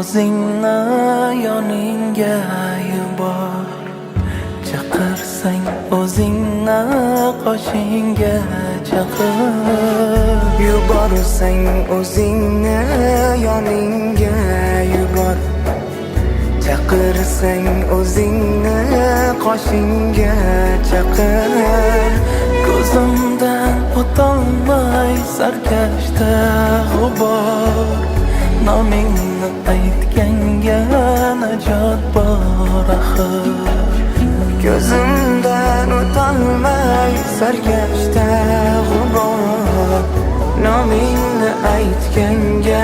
o'zingni yoningga yubor, chaqirsang o'zingni qoshingga chaqir. Yuborsang o'zingni yoningga yubor, chaqirsang o'zingni qoshingga chaqir. Ko'zimdan o'tolmay sarkashda g'ubor, nomingni aytganga najot bor axir. Ko'zimdan o'tolmay sarkashda g'ubor, nomingni aytganga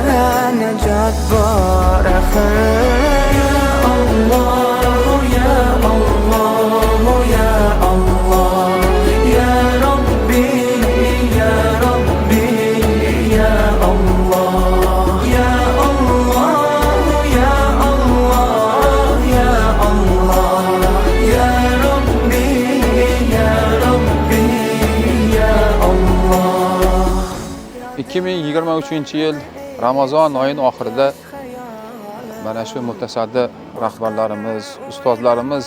najot bor axir. Allah, ya Allah, ya Allah, ya Rabbi, ya Rabbi, ya Allah, ya Allah, ya Allah, ya Allah, ya Rabbi, ya Rabbi, ya Allah. 2023-yil Ramazon oyining oxirida mana shu mutasaddi rahbarlarimiz, ustozlarimiz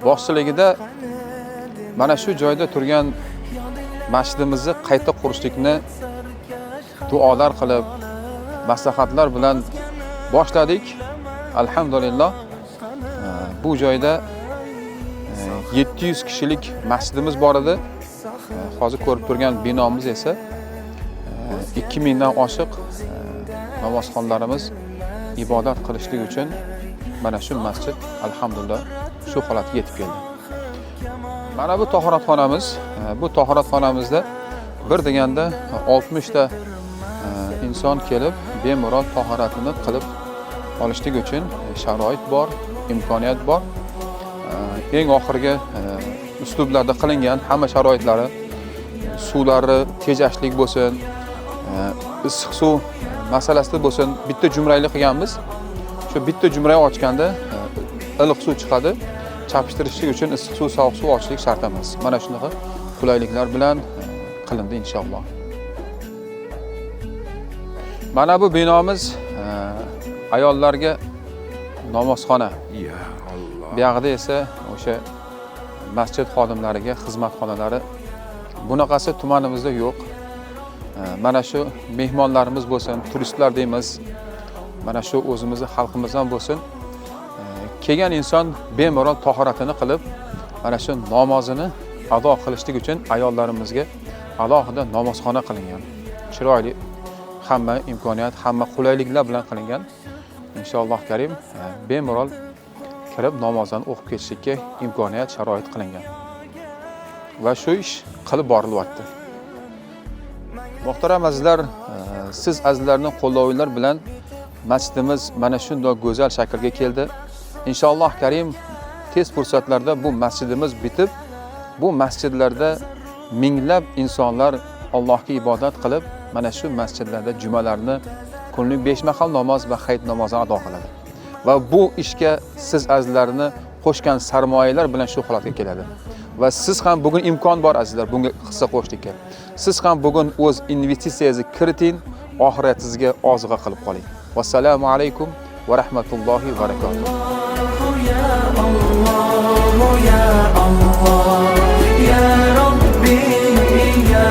boshchiligida mana shu joyda turgan masjidimizni qayta qurishlikni duolar qilib, maslahatlar bilan boshladik. Alhamdulillah, bu joyda 700 kishilik masjidimiz bor edi. Hozir ko'rib turgan binomiz esa 2000 dan oshiq namozxonlarimiz ibodat qilishlik uchun mana shu masjid alhamdulillah shu holatga yetib keldi. Mana bu tahoratxonamiz, bu tahoratxonamizda bir deganda 60 ta inson kelib bemalol tahoratini qilib olishlik uchun sharoit bor, imkoniyat bor. Eng oxirgi uslublarda qilingan hamma sharoitlari, suvlari tejashlik bo'lsin, issiq suv masalasida bo'lsin, bitta jumrayli qilganmiz. Shu bitta jumray ochganda iliq suv chiqadi. Chapishtirishlik uchun issiq suv, sovuq suv ochishlik shart emas. Mana shunaqa qulayliklar bilan qilindi inshaalloh. Mana bu binomiz ayollarga namozxona. Ya Allah. Bu yoqda esa o'sha masjid xodimlariga xizmat xonalari. Bunaqasi tumanimizda yo'q. Mana shu mehmonlarimiz bo'lsin, turistlar deymiz. Mana shu o'zimizning xalqimiz ham bo'lsin. Kelgan inson bemalol tahoratini qilib, mana shu namozini ado qilishlik uchun ayollarimizga alohida namozxona qilingan. Chiroyli, hamma imkoniyat, hamma qulayliklar bilan qilingan. Inshaalloh karim bemalol kirib namozini o'qib ketishlikka imkoniyat, sharoit qilingan. Va shu ish qilib borilyapti. Muhtaram azizlar, siz azizlarning qo'llovinglar bilan masjidimiz mana shunday go'zal shaklga keldi. Inshaalloh karim tez fursatlarda bu masjidimiz bitib, bu masjidlarda minglab insonlar Allohga ibodat qilib, mana shu masjidlarda jumalarni kunlik 5 mahal namoz va hayit namozini ado qiladi. Va bu ishga siz azizlarni qo'shgan sarmoyalar bilan shu holatga keladi. Va siz ham bugun imkon bor azizlar bunga hissa qo'shishlikka. Siz ham bugun o'z investitsiyangizni kiriting, oxiratingizga ozg'a qilib qoling. Vassalomu alaykum va rahmatullohi va barakatuh. Ya Allah, ya Allah, ya Rabbi, ya